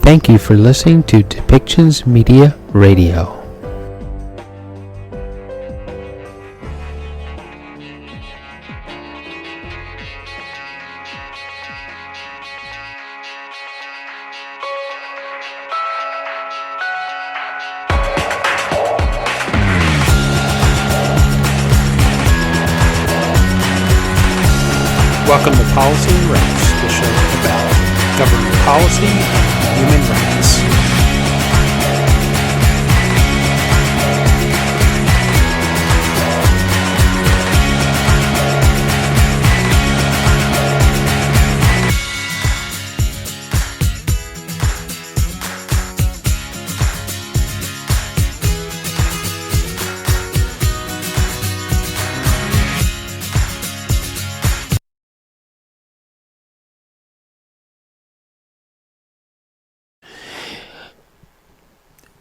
Thank you for listening to Depictions Media Radio. Welcome to Policy and Rights, the show about government policy and human rights.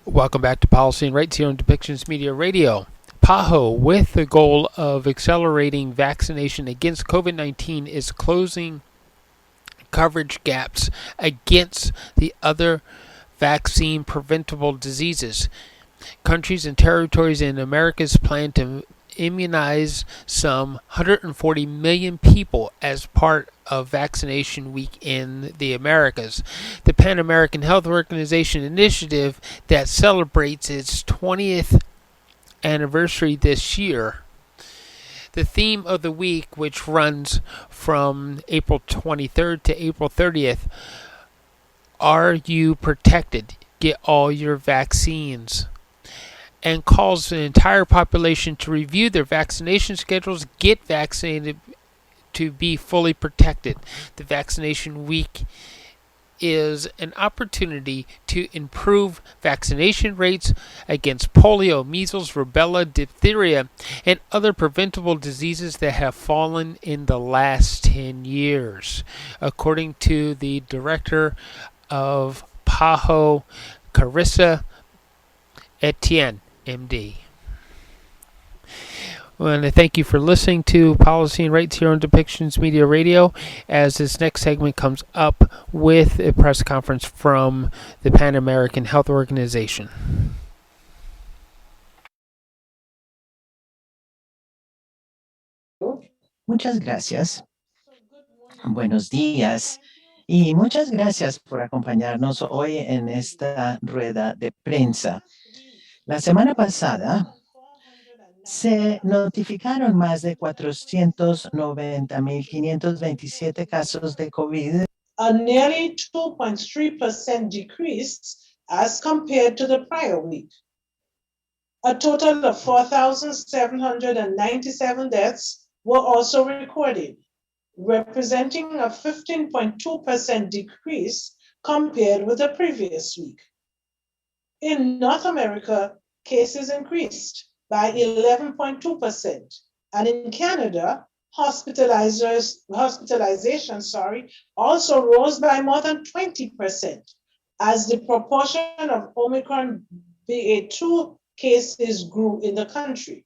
Welcome back to Policy and Rights here on Depictions Media Radio. PAHO, with the goal of accelerating vaccination against COVID-19, is closing coverage gaps against the other vaccine-preventable diseases. Countries and territories in America's plan to immunize some 140 million people as part of Vaccination Week in the Americas. The Pan American Health Organization initiative that celebrates its 20th anniversary this year. The theme of the week, which runs from April 23rd to April 30th, Are You Protected? Get All Your Vaccines, and calls the entire population to review their vaccination schedules, get vaccinated to be fully protected. The Vaccination Week is an opportunity to improve vaccination rates against polio, measles, rubella, diphtheria, and other preventable diseases that have fallen in the last 10 years, according to the director of PAHO, Carissa Etienne, MD. I want to thank you for listening to Policy and Rights here on Depictions Media Radio, as this next segment comes up with a press conference from the Pan American Health Organization. Muchas gracias. Buenos días. Y muchas gracias por acompañarnos hoy en esta rueda de prensa. La semana pasada se notificaron más de 490,527 casos de COVID, a nearly 2.3% decrease as compared to the prior week. A total of 4,797 deaths were also recorded, representing a 15.2% decrease compared with the previous week. In North America, cases increased by 11.2%, and in Canada, hospitalization also rose by more than 20%, as the proportion of Omicron BA2 cases grew in the country.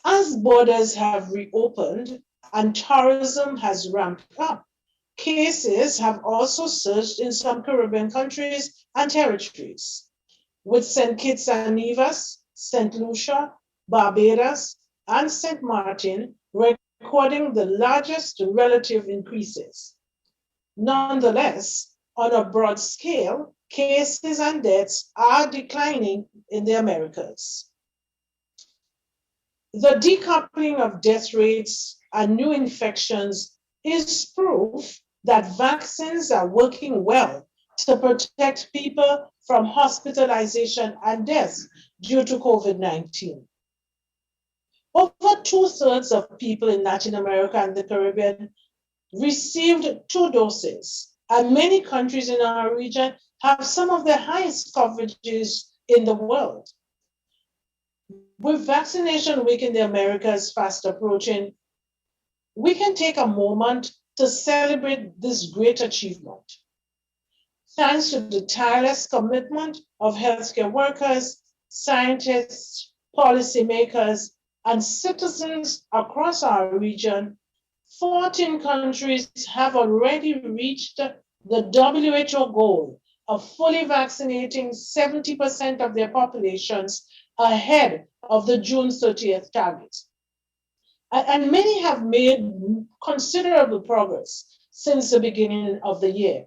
As borders have reopened and tourism has ramped up, cases have also surged in some Caribbean countries and territories, with St. Kitts and Nevis, St. Lucia, Barbados, and St. Martin recording the largest relative increases. Nonetheless, on a broad scale, cases and deaths are declining in the Americas. The decoupling of death rates and new infections is proof that vaccines are working well to protect people from hospitalization and death due to COVID-19. Over 2/3 of people in Latin America and the Caribbean received 2 doses, and many countries in our region have some of the highest coverages in the world. With Vaccination Week in the Americas fast approaching, we can take a moment to celebrate this great achievement. Thanks to the tireless commitment of healthcare workers, scientists, policymakers, and citizens across our region, 14 countries have already reached the WHO goal of fully vaccinating 70% of their populations ahead of the June 30th target. And many have made considerable progress since the beginning of the year.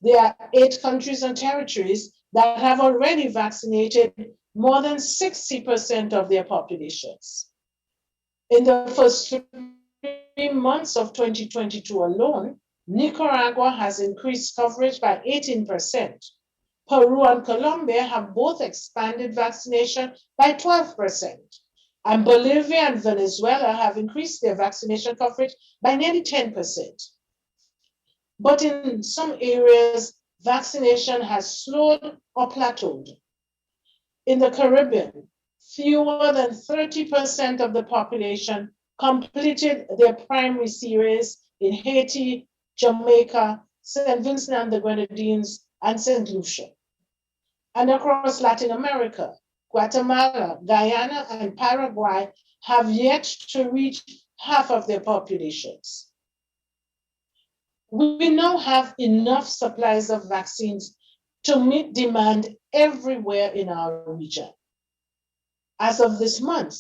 There are 8 countries and territories that have already vaccinated more than 60% of their populations. In the first 3 months of 2022 alone, Nicaragua has increased coverage by 18%. Peru and Colombia have both expanded vaccination by 12%. And Bolivia and Venezuela have increased their vaccination coverage by nearly 10%. But in some areas, vaccination has slowed or plateaued. In the Caribbean, fewer than 30% of the population completed their primary series in Haiti, Jamaica, St. Vincent and the Grenadines, and St. Lucia. And across Latin America, Guatemala, Guyana, and Paraguay have yet to reach half of their populations. We now have enough supplies of vaccines to meet demand everywhere in our region. As of this month,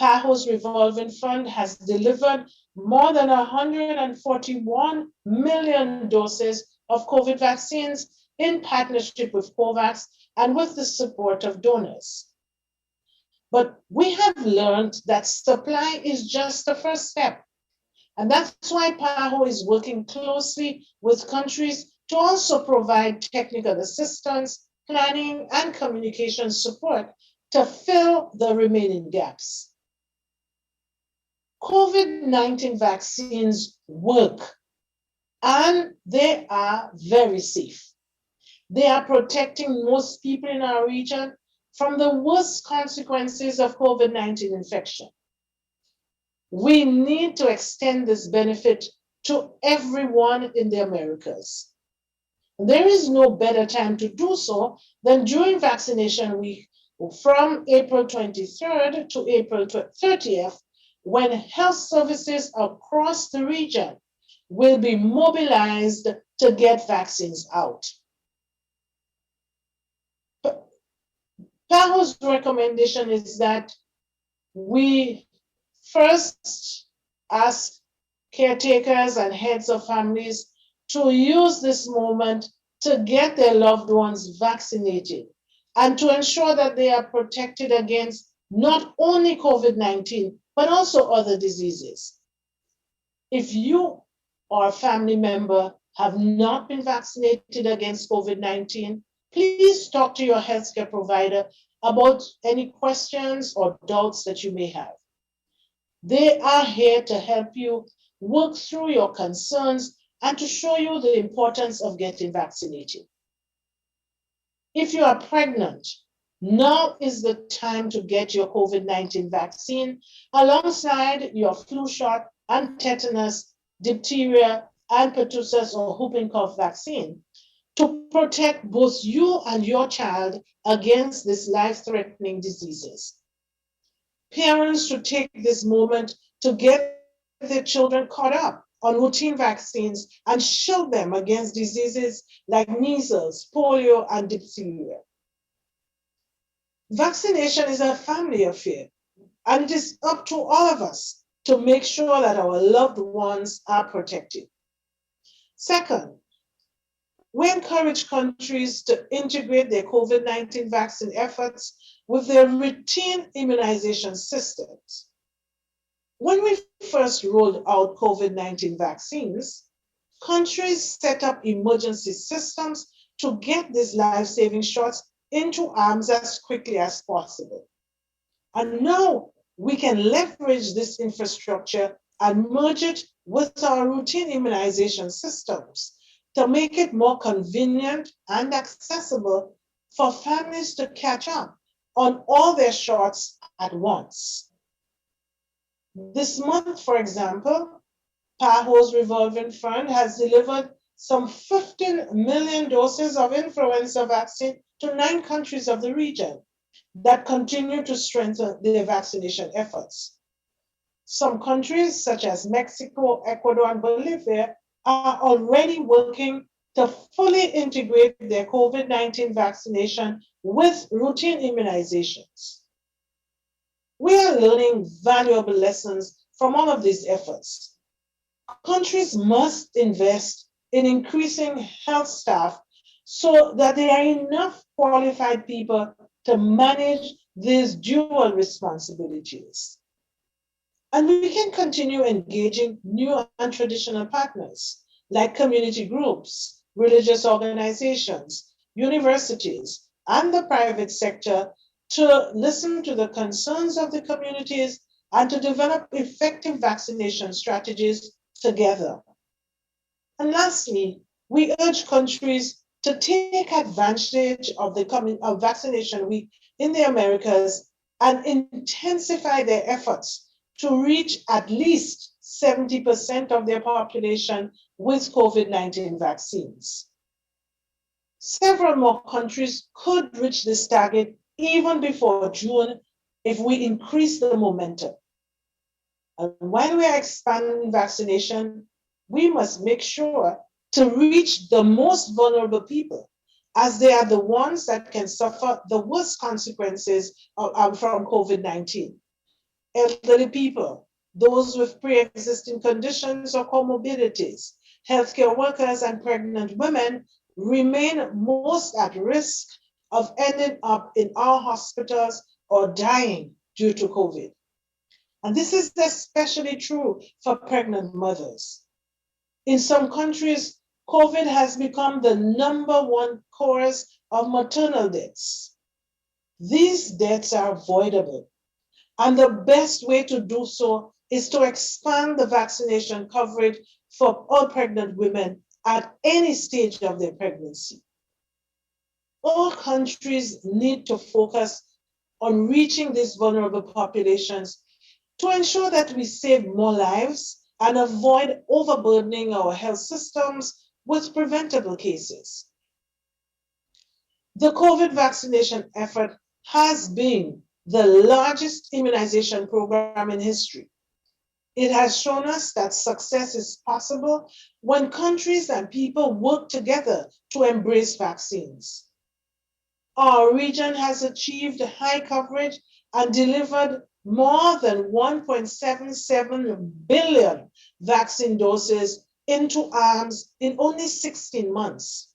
PAHO's revolving fund has delivered more than 141 million doses of COVID vaccines in partnership with COVAX and with the support of donors. But we have learned that supply is just the first step. And that's why PAHO is working closely with countries to also provide technical assistance, planning, and communication support to fill the remaining gaps. COVID-19 vaccines work, and they are very safe. They are protecting most people in our region from the worst consequences of COVID-19 infection. We need to extend this benefit to everyone in the Americas. There is no better time to do so than during vaccination week from April 23rd to April 30th, when health services across the region will be mobilized to get vaccines out. PAHO's recommendation is that we first ask caretakers and heads of families to use this moment to get their loved ones vaccinated and to ensure that they are protected against not only COVID-19, but also other diseases. If you or a family member have not been vaccinated against COVID-19, please talk to your healthcare provider about any questions or doubts that you may have. They are here to help you work through your concerns and to show you the importance of getting vaccinated. If you are pregnant, now is the time to get your COVID-19 vaccine alongside your flu shot and tetanus, diphtheria, and pertussis or whooping cough vaccine to protect both you and your child against these life-threatening diseases. Parents should take this moment to get their children caught up on routine vaccines and shield them against diseases like measles, polio, and diphtheria. Vaccination is a family affair, and it is up to all of us to make sure that our loved ones are protected. Second, we encourage countries to integrate their COVID-19 vaccine efforts with their routine immunization systems. When we first rolled out COVID-19 vaccines, countries set up emergency systems to get these life-saving shots into arms as quickly as possible. And now we can leverage this infrastructure and merge it with our routine immunization systems to make it more convenient and accessible for families to catch up on all their shots at once. This month, for example, PAHO's revolving fund has delivered some 15 million doses of influenza vaccine to 9 countries of the region that continue to strengthen their vaccination efforts. Some countries, such as Mexico, Ecuador, and Bolivia, are already working to fully integrate their COVID-19 vaccination with routine immunizations. We are learning valuable lessons from all of these efforts. Countries must invest in increasing health staff so that there are enough qualified people to manage these dual responsibilities. And we can continue engaging new and traditional partners like community groups, religious organizations, universities, and the private sector to listen to the concerns of the communities and to develop effective vaccination strategies together. And lastly, we urge countries to take advantage of of Vaccination Week in the Americas and intensify their efforts to reach at least 70% of their population with COVID-19 vaccines. Several more countries could reach this target even before June if we increase the momentum. And when we are expanding vaccination, we must make sure to reach the most vulnerable people, as they are the ones that can suffer the worst consequences from COVID-19. Elderly people, those with pre-existing conditions or comorbidities, healthcare workers, and pregnant women remain most at risk of ending up in our hospitals or dying due to COVID. And this is especially true for pregnant mothers. In some countries, COVID has become the #1 cause of maternal deaths. These deaths are avoidable, and the best way to do so is to expand the vaccination coverage for all pregnant women at any stage of their pregnancy. All countries need to focus on reaching these vulnerable populations to ensure that we save more lives and avoid overburdening our health systems with preventable cases. The COVID vaccination effort has been the largest immunization program in history. It has shown us that success is possible when countries and people work together to embrace vaccines. Our region has achieved high coverage and delivered more than 1.77 billion vaccine doses into arms in only 16 months.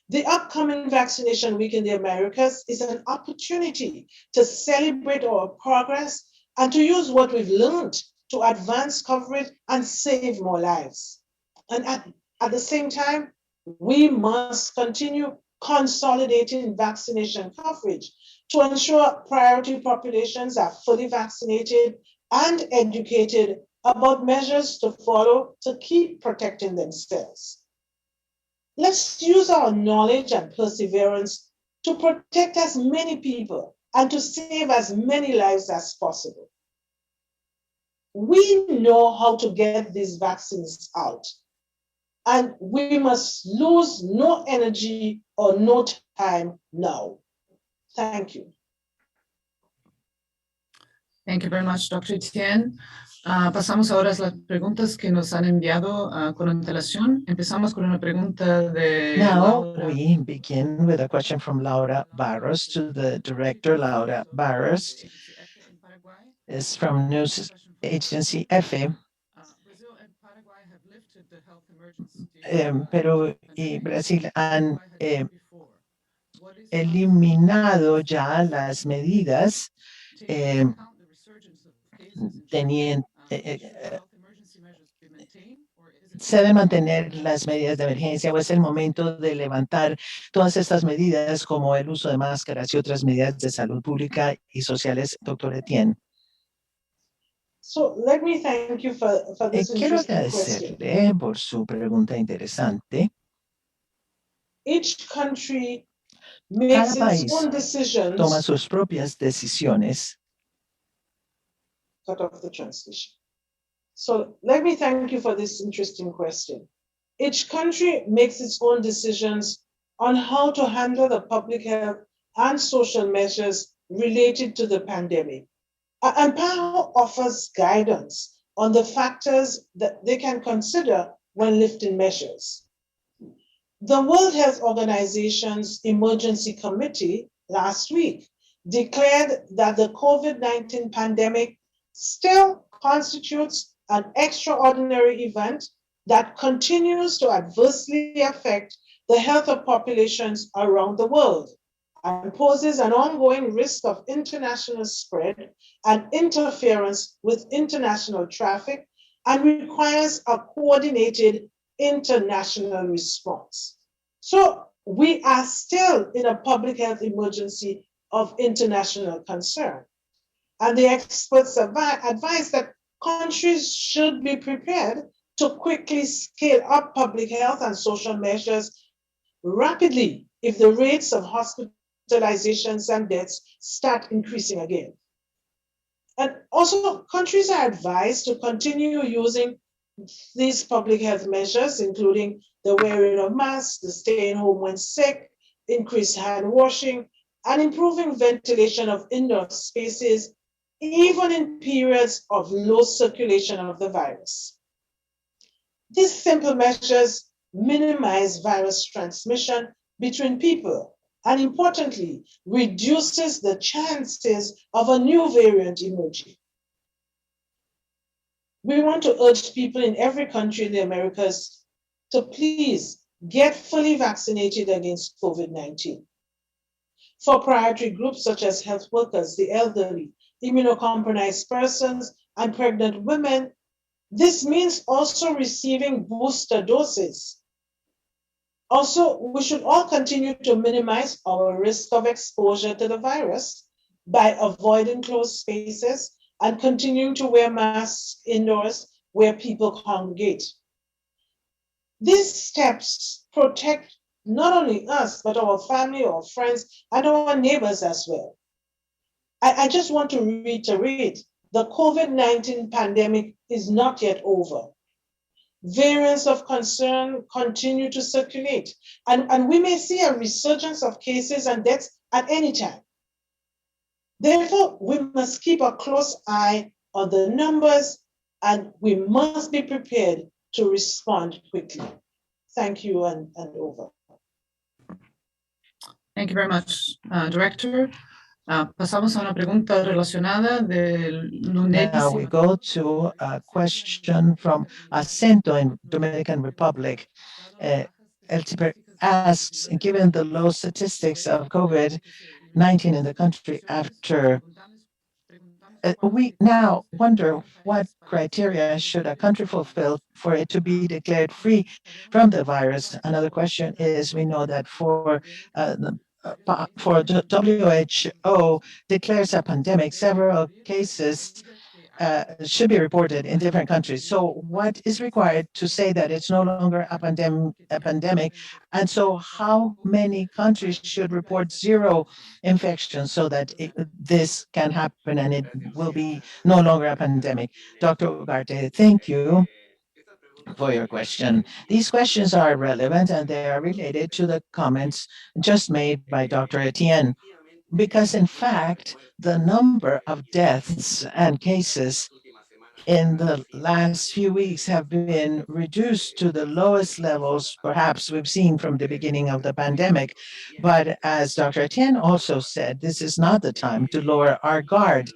The upcoming Vaccination Week in the Americas is an opportunity to celebrate our progress and to use what we've learned to advance coverage and save more lives. And at the same time, we must continue consolidating vaccination coverage to ensure priority populations are fully vaccinated and educated about measures to follow to keep protecting themselves. Let's use our knowledge and perseverance to protect as many people and to save as many lives as possible. We know how to get these vaccines out, and we must lose no energy or no time now. Thank you. Thank you very much, Dr. Etienne. Pasamos ahora a las preguntas que nos han enviado con antelación. Empezamos con una pregunta de Now Laura. we begin with a question from Laura Barros to the director. Laura Barros is from News Agency EFE. Brazil and Paraguay have lifted the health emergency. Pero Brasil han eliminado ya las medidas ¿se deben mantener las medidas de emergencia o es el momento de levantar todas estas medidas como el uso de máscaras y otras medidas de salud pública y sociales, doctor Etienne? So let me thank you for this Quiero interesting question. agradecerle por su pregunta interesante. Each country Cada makes its país own decisions. toma sus propias decisiones. Cut off the translation. So let me thank you for this interesting question. Each country makes its own decisions on how to handle the public health and social measures related to the pandemic. And PAHO offers guidance on the factors that they can consider when lifting measures. The World Health Organization's Emergency Committee last week declared that the COVID-19 pandemic still constitutes an extraordinary event that continues to adversely affect the health of populations around the world and poses an ongoing risk of international spread and interference with international traffic and requires a coordinated international response. So we are still in a public health emergency of international concern. And the experts advise that countries should be prepared to quickly scale up public health and social measures rapidly if the rates of hospitalizations and deaths start increasing again. And also, countries are advised to continue using these public health measures, including the wearing of masks, the staying home when sick, increased hand washing, and improving ventilation of indoor spaces, even in periods of low circulation of the virus. These simple measures minimize virus transmission between people and, importantly, reduces the chances of a new variant emerging. We want to urge people in every country in the Americas to please get fully vaccinated against COVID-19. For priority groups such as health workers, the elderly, immunocompromised persons, and pregnant women, this means also receiving booster doses. Also, we should all continue to minimize our risk of exposure to the virus by avoiding closed spaces and continuing to wear masks indoors where people congregate. These steps protect not only us, but our family, our friends, and our neighbors as well. I just want to reiterate, the COVID-19 pandemic is not yet over. Variants of concern continue to circulate, and we may see a resurgence of cases and deaths at any time. Therefore, we must keep a close eye on the numbers, and we must be prepared to respond quickly. Thank you, and over. Thank you very much, Director. Pasamos a una pregunta relacionada del Now we go to a question from Acento in Dominican Republic. El asks, given the low statistics of COVID-19 in the country after, we now wonder what criteria should a country fulfill for it to be declared free from the virus. Another question is, we know that for WHO declares a pandemic, several cases should be reported in different countries. So what is required to say that it's no longer a pandemic? And so how many countries should report zero infections so that this can happen and it will be no longer a pandemic? Dr. Ugarte, thank you for your question. These questions are relevant and they are related to the comments just made by Dr. Etienne, because in fact, the number of deaths and cases in the last few weeks have been reduced to the lowest levels perhaps we've seen from the beginning of the pandemic. But as Dr. Etienne also said, this is not the time to lower our guard.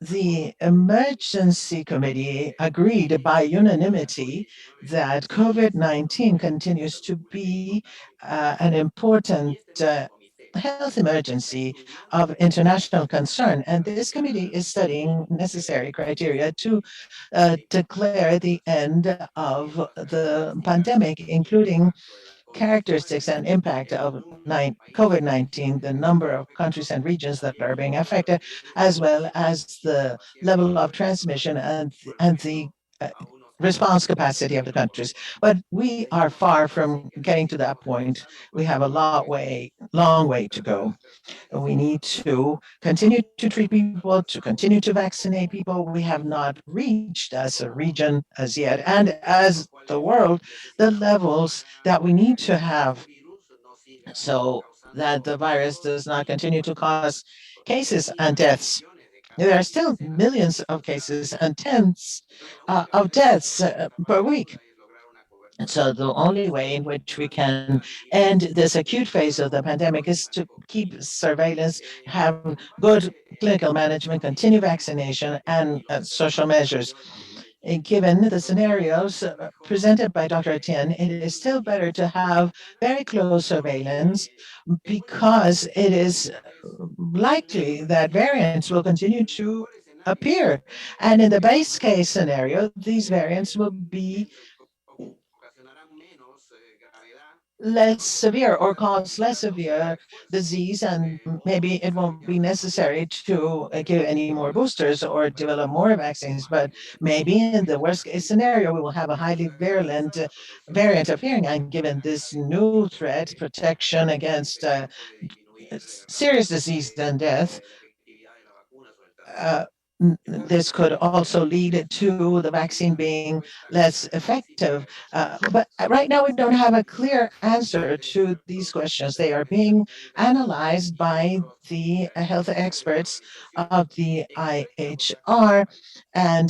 The emergency committee agreed by unanimity that COVID-19 continues to be an important health emergency of international concern. And this committee is studying necessary criteria to declare the end of the pandemic, including characteristics and impact of COVID-19, the number of countries and regions that are being affected, as well as the level of transmission and the response capacity of the countries. But we are far from getting to that point. We have a long way to go. We need to continue to treat people, to continue to vaccinate people. We have not reached as a region as yet, and as the world, the levels that we need to have so that the virus does not continue to cause cases and deaths. There are still millions of cases and tens of deaths per week. And so the only way in which we can end this acute phase of the pandemic is to keep surveillance, have good clinical management, continue vaccination, and social measures. Given the scenarios presented by Dr. Etienne, it is still better to have very close surveillance because it is likely that variants will continue to appear. And in the base case scenario, these variants will be less severe or cause less severe disease, and maybe it won't be necessary to give any more boosters or develop more vaccines. But maybe in the worst case scenario, we will have a highly virulent variant appearing. And given this new threat, protection against serious disease and death, uh, this could also lead to the vaccine being less effective. But right now, we don't have a clear answer to these questions. They are being analyzed by the health experts of the IHR, and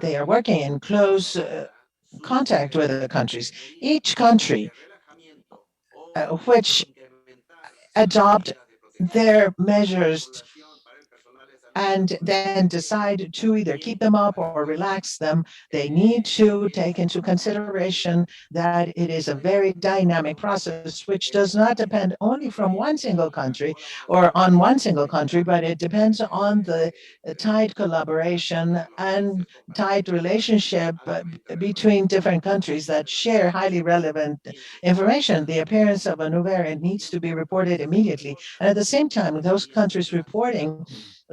they are working in close contact with the countries. Each country which adopt their measures and then decide to either keep them up or relax them, they need to take into consideration that it is a very dynamic process, which does not depend only from one single country or on one single country, but it depends on the tight collaboration and tight relationship between different countries that share highly relevant information. The appearance of a new variant needs to be reported immediately. And at the same time, those countries reporting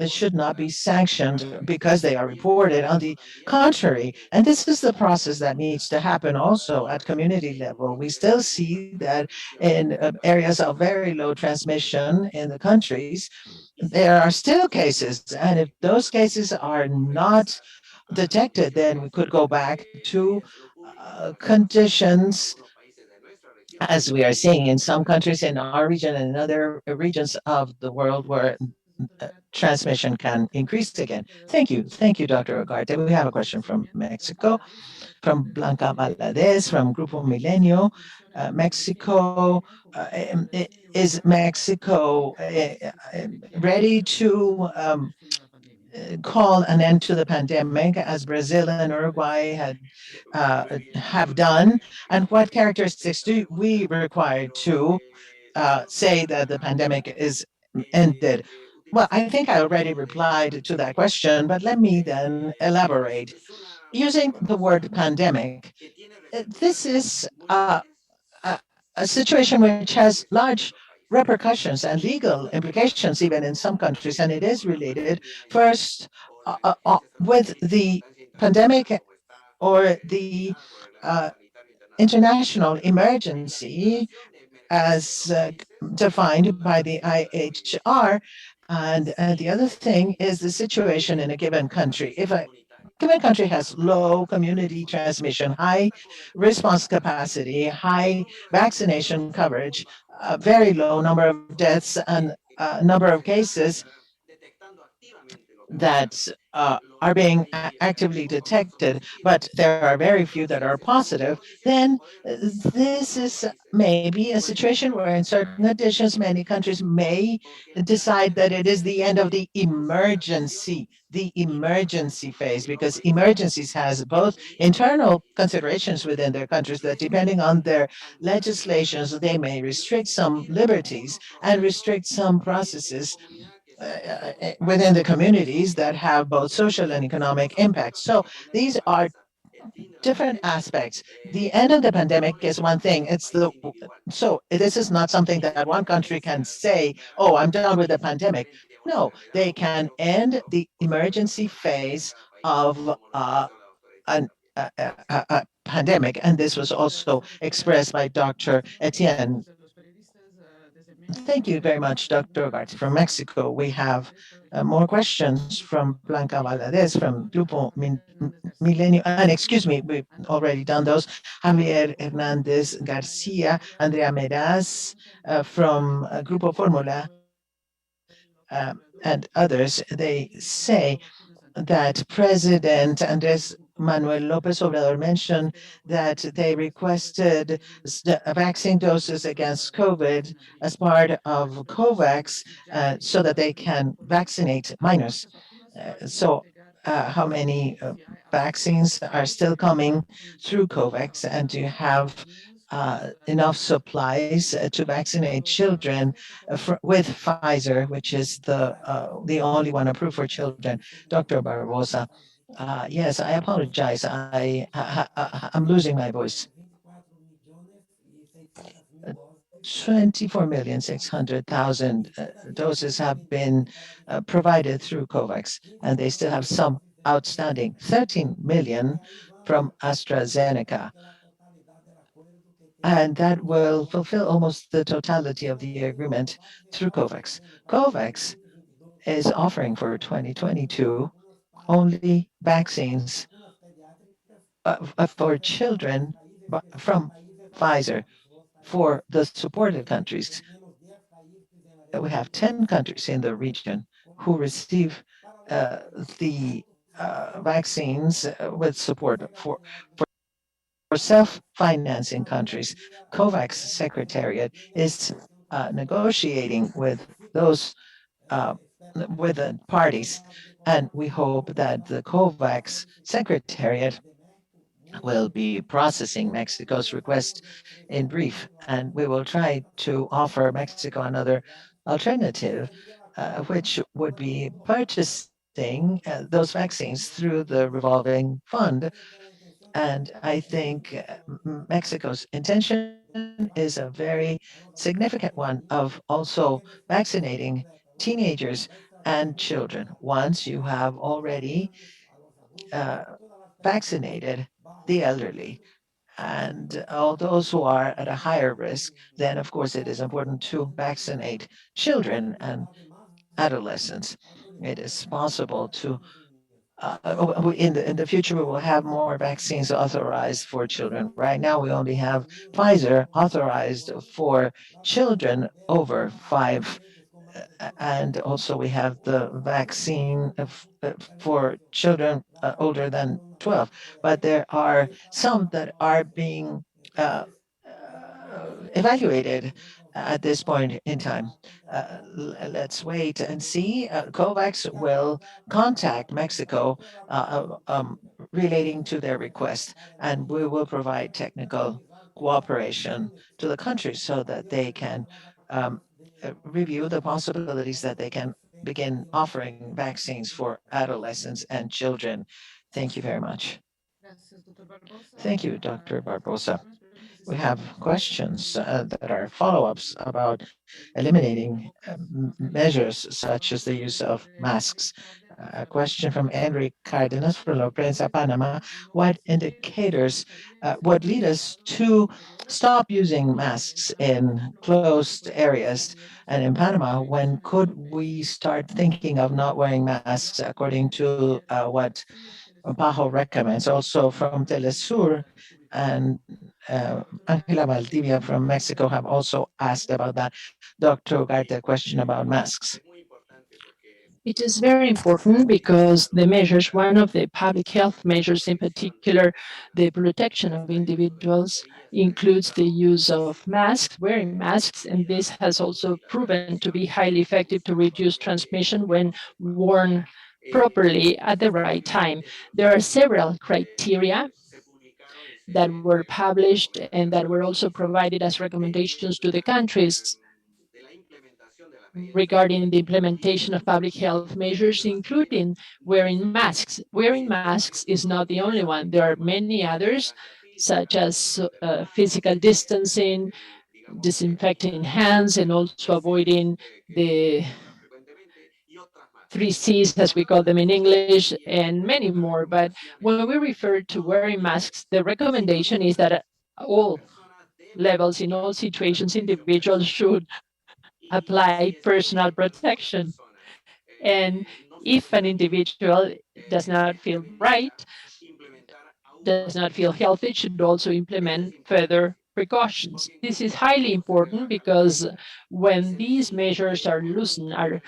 should not be sanctioned because they are reported. On the contrary, and this is the process that needs to happen also at community level. We still see that in areas of very low transmission in the countries, there are still cases. And if those cases are not detected, then we could go back to conditions as we are seeing in some countries in our region and in other regions of the world where transmission can increase again. Thank you. Thank you, Dr. Ugarte. We have a question from Mexico, from Blanca Valadez, from Grupo Milenio. Mexico, is Mexico ready to call an end to the pandemic as Brazil and Uruguay have done? And what characteristics do we require to say that the pandemic is ended? Well, I think I already replied to that question, but let me then elaborate. Using the word pandemic, this is a situation which has large repercussions and legal implications, even in some countries, and it is related first with the pandemic or the uh, international emergency as defined by the IHR. And the other thing is the situation in a given country. If a given country has low community transmission, high response capacity, high vaccination coverage, a very low number of deaths, and a number of cases that are being actively detected, but there are very few that are positive, then this is maybe a situation where in certain conditions, many countries may decide that it is the end of the emergency phase, because emergencies has both internal considerations within their countries that depending on their legislations, they may restrict some liberties and restrict some processes within the communities that have both social and economic impacts. So these are different aspects. The end of the pandemic is one thing. So this is not something that one country can say, "Oh, I'm done with the pandemic." No, they can end the emergency phase of an pandemic, and this was also expressed by Dr. Etienne. Thank you very much, Dr. Ugarte. From Mexico, we have more questions from Blanca Valadez, from Grupo Milenio. And excuse me, we've already done those. Javier Hernandez Garcia, Andrea Meraz from Grupo Formula, and others. They say that President Andres Manuel Lopez Obrador mentioned that they requested vaccine doses against COVID as part of COVAX so that they can vaccinate minors. How many vaccines are still coming through COVAX, and do you have enough supplies to vaccinate children with Pfizer, which is the only one approved for children? Dr. Barbosa. Yes, I apologize. I'm losing my voice. 24,600,000 doses have been provided through COVAX, and they still have some outstanding. 13 million from AstraZeneca. And that will fulfill almost the totality of the agreement through COVAX. COVAX is offering for 2022 only vaccines for children from Pfizer for the supported countries. We have 10 countries in the region who receive the vaccines with support for self-financing countries. COVAX Secretariat is negotiating with those with the parties, and we hope that the COVAX Secretariat will be processing Mexico's request in brief, and we will try to offer Mexico another alternative, which would be purchasing those vaccines through the revolving fund. And I think Mexico's intention is a very significant one of also vaccinating teenagers and children. Once you have already uh, vaccinated the elderly and all those who are at a higher risk, then of course it is important to vaccinate children and adolescents. It is possible to in the future, we will have more vaccines authorized for children. Right now, we only have Pfizer authorized for children over 5, and also we have the vaccine for children older than 12. But there are some that are being evaluated at this point in time. Let's wait and see. COVAX will contact Mexico relating to their request, and we will provide technical cooperation to the country so that they can review the possibilities that they can begin offering vaccines for adolescents and children. Thank you very much. Thank you, Dr. Barbosa. We have questions that are follow-ups about eliminating measures such as the use of masks. A question from Enrique Cardenas from La Prensa, Panama. What indicators would lead us to stop using masks in closed areas? And in Panama, when could we start thinking of not wearing masks according to what PAHO recommends? Also from Telesur and Angela Valdivia from Mexico have also asked about that. Dr. Ugarte, a question about masks. It is very important because the measures, one of the public health measures in particular, the protection of individuals, includes the use of masks, wearing masks, and this has also proven to be highly effective to reduce transmission when worn properly at the right time. There are several criteria that were published and that were also provided as recommendations to the countries regarding the implementation of public health measures, including wearing masks. Wearing masks is not the only one. There are many others, such as physical distancing, disinfecting hands, and also avoiding the 3 Cs, as we call them in English, and many more. But when we refer to wearing masks, the recommendation is that all levels, in all situations, individuals should apply personal protection. And if an individual does not feel right, does not feel healthy, should also implement further precautions. This is highly important because when these measures are loosened, are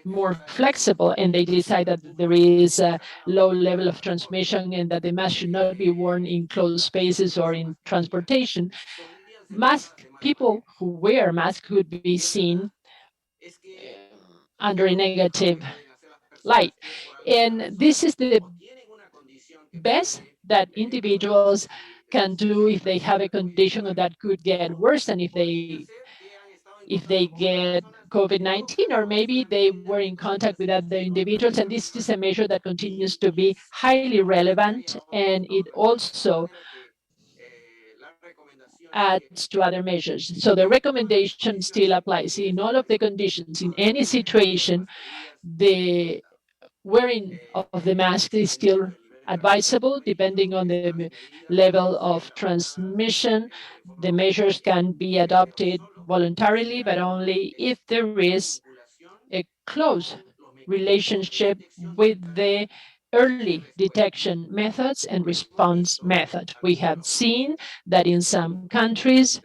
more flexible and they decide that there is a low level of transmission and that the mask should not be worn in closed spaces or in transportation, people who wear masks could be seen under a negative light. And this is the best that individuals can do if they have a condition that could get worse than if they get COVID-19, or maybe they were in contact with other individuals. And this is a measure that continues to be highly relevant, and it also adds to other measures. So the recommendation still applies in all of the conditions. In any situation, the wearing of the mask is still advisable depending on the level of transmission. The measures can be adopted voluntarily, but only if there is a close relationship with the early detection methods and response method. We have seen that in some countries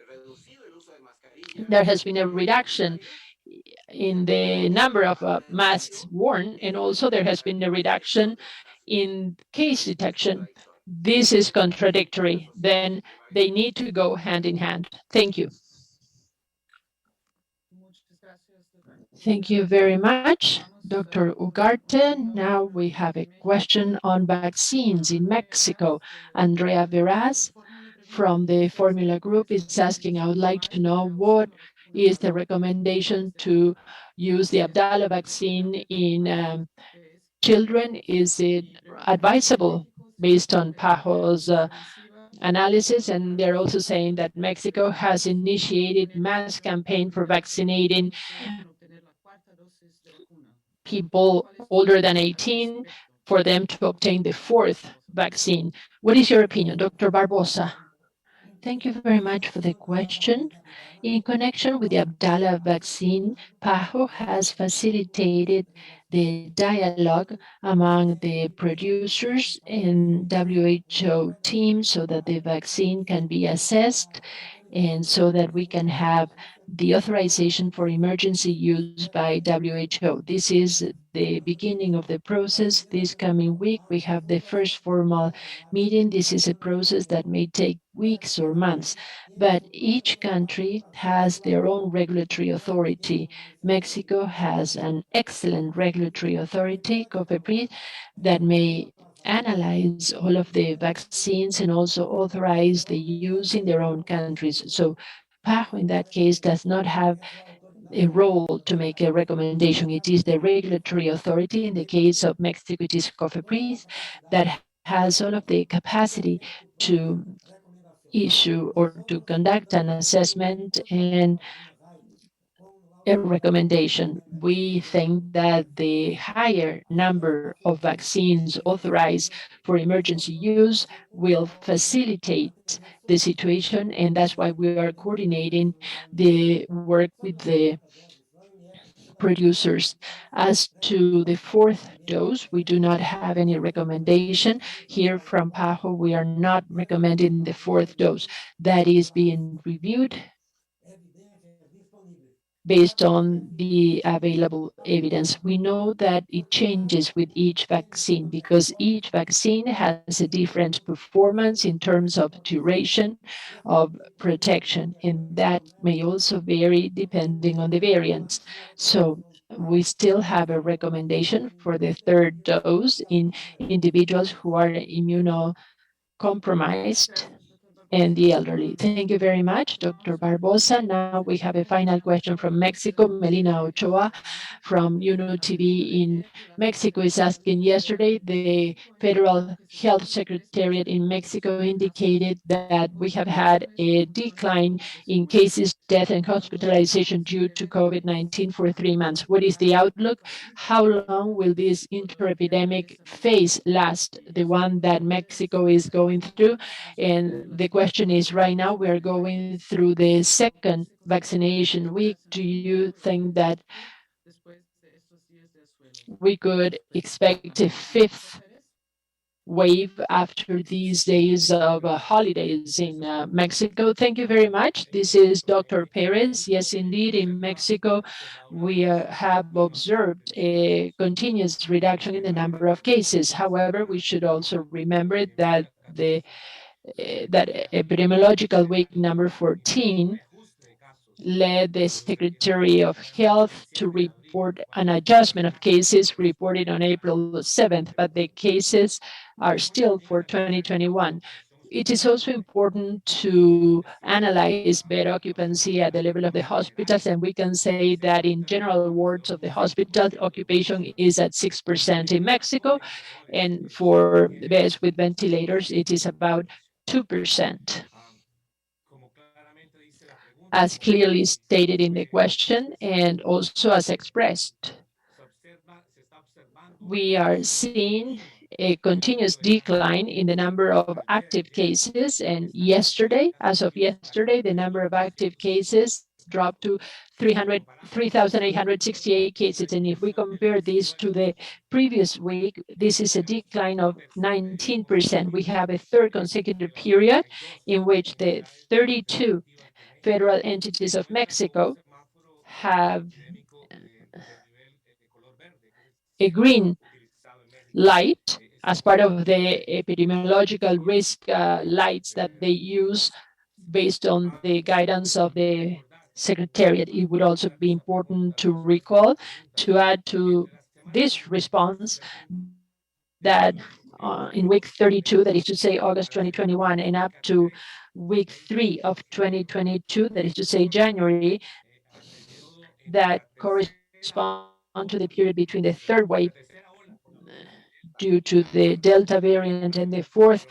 there has been a reduction in the number of masks worn, and also there has been a reduction in case detection. This is contradictory. Then they need to go hand in hand. Thank you. Thank you very much, Dr. Ugarte. Now we have a question on vaccines in Mexico. Andrea Veraz from the Formula Group is asking, I would like to know what is the recommendation to use the Abdala vaccine in children? Is it advisable based on PAHO's analysis? And they're also saying that Mexico has initiated mass campaign for vaccinating people older than 18 for them to obtain the fourth vaccine. What is your opinion, Dr. Barbosa? Thank you very much for the question. In connection with the Abdala vaccine, PAHO has facilitated the dialogue among the producers and WHO team so that the vaccine can be assessed and so that we can have the authorization for emergency use by WHO. This is the beginning of the process. This coming week, we have the first formal meeting. This is a process that may take weeks or months, but each country has their own regulatory authority. Mexico has an excellent regulatory authority, COFEPRIS, that may analyze all of the vaccines and also authorize the use in their own countries. So PAHO in that case does not have a role to make a recommendation. It is the regulatory authority. In the case of Mexico, it is COFEPRIS that has all of the capacity to issue or to conduct an assessment and a recommendation. We think that the higher number of vaccines authorized for emergency use will facilitate the situation, and that's why we are coordinating the work with the producers. As to the fourth dose, we do not have any recommendation. Here from PAHO, we are not recommending the fourth dose. That is being reviewed based on the available evidence. We know that it changes with each vaccine because each vaccine has a different performance in terms of duration of protection, and that may also vary depending on the variants. So we still have a recommendation for the third dose in individuals who are immunocompromised and the elderly. Thank you very much, Dr. Barbosa. Now we have a final question from Mexico. Melina Ochoa from UNO TV in Mexico is asking, yesterday the Federal Health Secretariat in Mexico indicated that we have had a decline in cases, death, and hospitalization due to COVID-19 for 3 months. What is the outlook? How long will this interepidemic phase last, the one that Mexico is going through? And the question is, right now we are going through the second vaccination week. Do you think that we could expect a fifth wave after these days of holidays in Mexico. Thank you very much. This is Dr. Perez. Yes, indeed, in Mexico, we have observed a continuous reduction in the number of cases. However, we should also remember that that epidemiological week number 14 led the Secretary of Health to report an adjustment of cases reported on April 7th, but the cases are still for 2021. It is also important to analyze bed occupancy at the level of the hospitals, and we can say that in general wards of the hospital, occupation is at 6% in Mexico, and for beds with ventilators, it is about 2%. As clearly stated in the question and also as expressed, we are seeing a continuous decline in the number of active cases. And yesterday, as of yesterday, the number of active cases dropped to 3,868 cases. And if we compare this to the previous week, this is a decline of 19%. We have a third consecutive period in which the 32 federal entities of Mexico have a green light as part of the epidemiological risk lights that they use based on the guidance of the Secretariat. It would also be important to recall, to add to this response, that in week 32, that is to say August 2021, and up to week 3 of 2022, that is to say January, that correspond to the period between the third wave due to the Delta variant and the fourth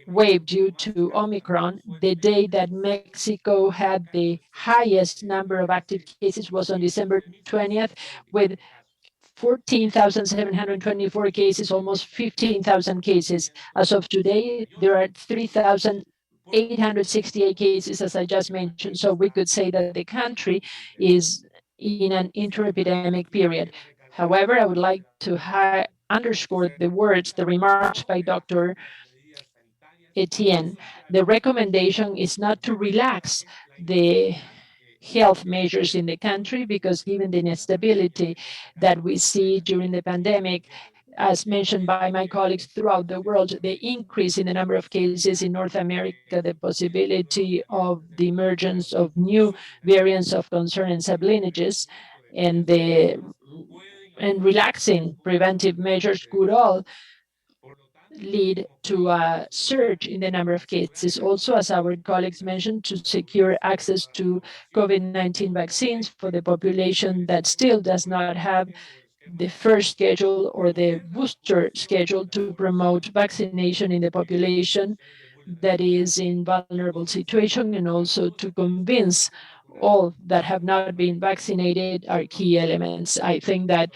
wave due to Omicron. The day that Mexico had the highest number of active cases was on December 20th, with 14,724 cases, almost 15,000 cases. As of today, there are 3,868 cases, as I just mentioned. So we could say that the country is in an inter-epidemic period. However, I would like to underscore the words, the remarks by Dr. Etienne. The recommendation is not to relax the health measures in the country, because given the instability that we see during the pandemic, as mentioned by my colleagues throughout the world, the increase in the number of cases in North America, the possibility of the emergence of new variants of concern and sublineages, and relaxing preventive measures could all lead to a surge in the number of cases. Also, as our colleagues mentioned, to secure access to COVID-19 vaccines for the population that still does not have the first schedule or the booster schedule, to promote vaccination in the population that is in vulnerable situation, and also to convince all that have not been vaccinated are key elements. I think that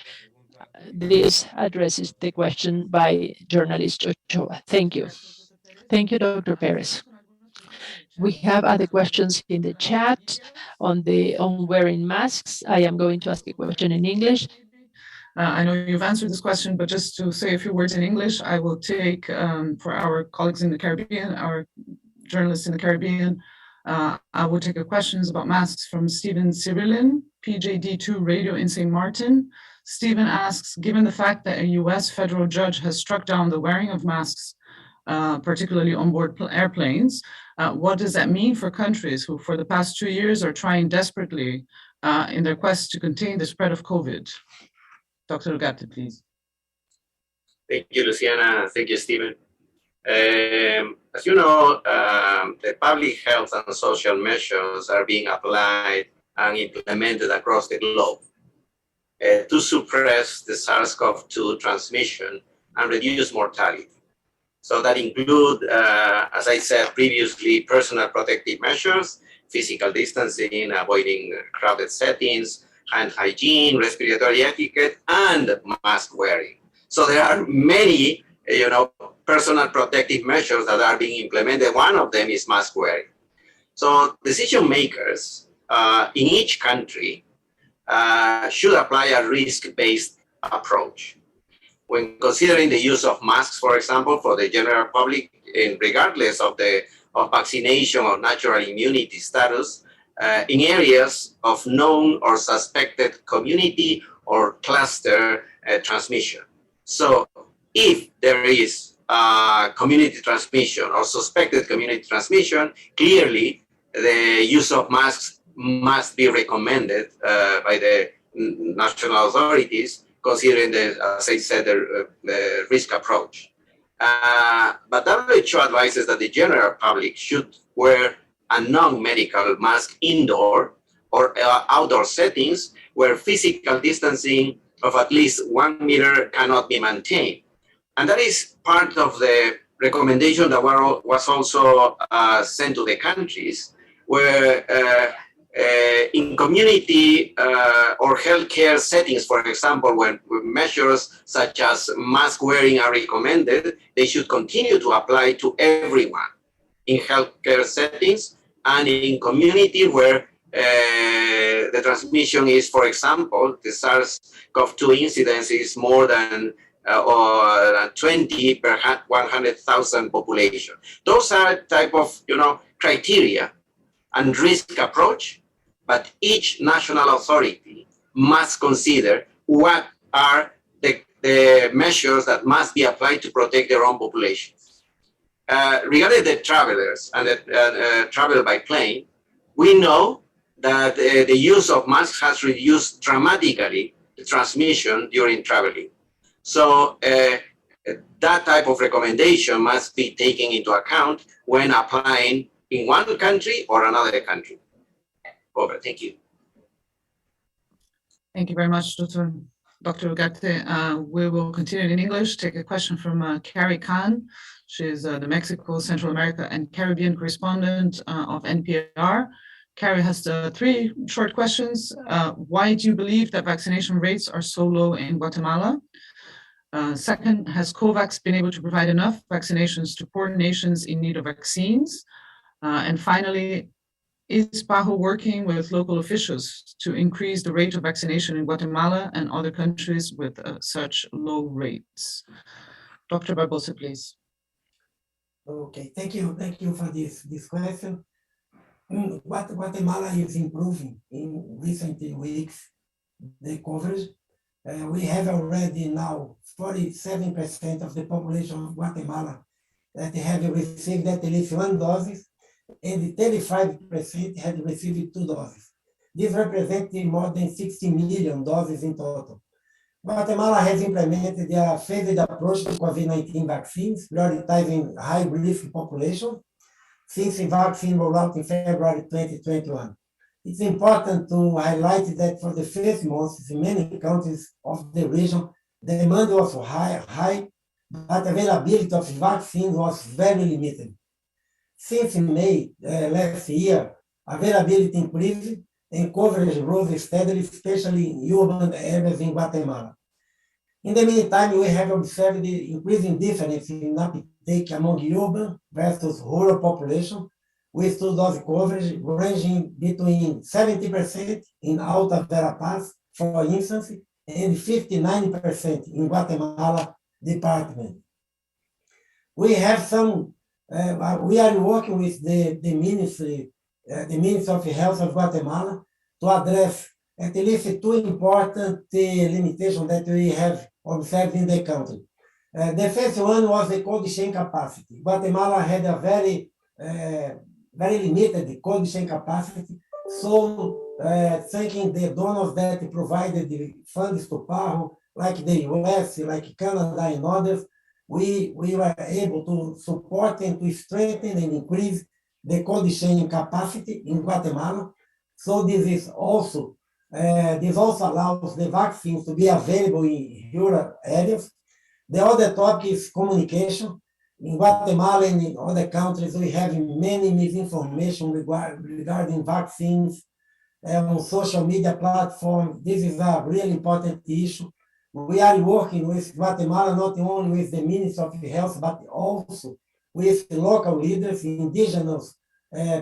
this addresses the question by journalist Ochoa. Thank you. Thank you, Dr. Perez. We have other questions in the chat on wearing masks. I am going to ask a question in English. I know you've answered this question, but just to say a few words in English, I will take, for our colleagues in the Caribbean, our journalists in the Caribbean, I will take a questions about masks from Stephen Cyrillin, PJD2 Radio in St. Martin. Stephen asks, given the fact that a US federal judge has struck down the wearing of masks, particularly on board airplanes, what does that mean for countries who for the past 2 years are trying desperately in their quest to contain the spread of COVID? Dr. Ugarte, please. Thank you, Luciana. Thank you, Stephen. As you know, the public health and social measures are being applied and implemented across the globe to suppress the SARS-CoV-2 transmission and reduce mortality. So that include, as I said previously, personal protective measures, physical distancing, avoiding crowded settings, hand hygiene, respiratory etiquette, and mask wearing. So there are many, personal protective measures that are being implemented. One of them is mask wearing. So decision makers in each country should apply a risk-based approach. when considering the use of masks, for example, for the general public, and regardless of vaccination or natural immunity status, in areas of known or suspected community or cluster transmission. So if there is community transmission or suspected community transmission, clearly the use of masks must be recommended by the national authorities, considering as I said, the risk approach. But WHO advises that the general public should wear a non-medical mask indoor or outdoor settings where physical distancing of at least 1 meter cannot be maintained. And that is part of the recommendation that was also sent to the countries, where in community or healthcare settings, for example, when measures such as mask wearing are recommended, they should continue to apply to everyone in healthcare settings and in community where the transmission is, for example, the SARS-CoV-2 incidence is more than 20 per 100,000 population. Those are type of criteria and risk approach, but each national authority must consider what are the measures that must be applied to protect their own populations. Regarding the travelers and the travel by plane, we know that the use of masks has reduced dramatically the transmission during traveling. So that type of recommendation must be taken into account when applying in one country or another country. Over. Thank you. Thank you very much, Dr. Ugarte. We will continue in English. Take a question from Carrie Khan. She's the Mexico, Central America, and Caribbean correspondent of NPR. Carrie has 3 short questions. Why do you believe that vaccination rates are so low in Guatemala? Second, has COVAX been able to provide enough vaccinations to poor nations in need of vaccines? And finally, is PAHO working with local officials to increase the rate of vaccination in Guatemala and other countries with such low rates? Dr. Barbosa, please. Okay, thank you for this question. Guatemala is improving in recent weeks the coverage. We have already now 47% of the population of Guatemala that have received at least 1 dose, and 35% had received 2 doses. This represents more than 60 million doses in total. Guatemala has implemented a phased approach to COVID-19 vaccines, prioritizing high-risk population since the vaccine rolled out in February 2021. It's important to highlight that for the first months, in many countries of the region, demand was high, but availability of vaccines was very limited. Since May last year, availability increased and coverage rose steadily, especially in urban areas in Guatemala. In the meantime, we have observed the increasing difference in uptake among urban versus rural population, with 2-dose coverage ranging between 70% in Alta Verapaz, for instance, and 59% in Guatemala department. We have some. We are working with the Ministry of Health of Guatemala to address at least 2 important limitations that we have observed in the country. The first one was the cold chain capacity. Guatemala had a very limited cold chain capacity, so thanking the donors that provided the funds to PAHO, like the US, like Canada and others, we were able to support and to strengthen and increase the cold chain capacity in Guatemala. So this also allows the vaccines to be available in rural areas. The other topic is communication. In Guatemala and in other countries, we have many misinformation regarding vaccines on social media platforms. This is a really important issue. We are working with Guatemala, not only with the Ministry of Health, but also with the local leaders, indigenous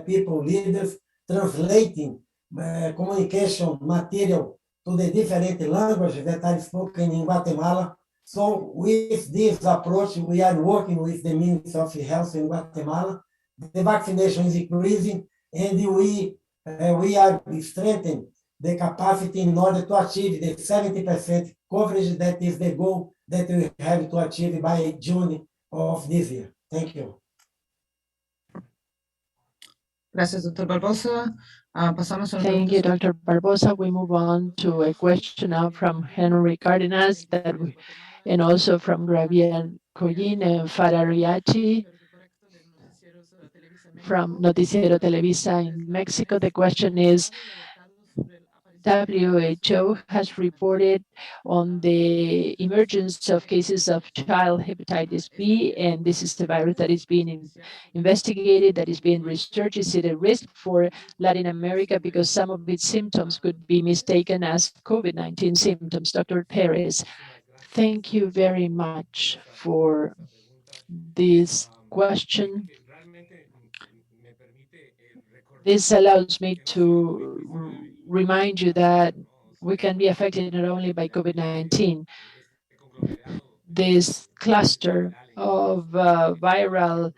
people leaders, translating communication material to the different languages that are spoken in Guatemala So with this approach, we are working with the Ministry of Health in Guatemala. The vaccination is increasing, and we are strengthening the capacity in order to achieve the 70% coverage that is the goal that we have to achieve by June of this year. Thank you. Gracias, Dr. Barbosa. Pasamos a una Thank you, Dr. Barbosa. We move on to a question now from Henry Cardenas and also from Gravian Collin and Farariachi from Noticiero Televisa in Mexico. The question is, WHO has reported on the emergence of cases of child hepatitis B, and this is the virus that is being investigated, that is being researched. Is it a risk for Latin America because some of its symptoms could be mistaken as COVID-19 symptoms? Dr. Perez, thank you very much for this question. This allows me to remind you that we can be affected not only by COVID-19. This cluster of viral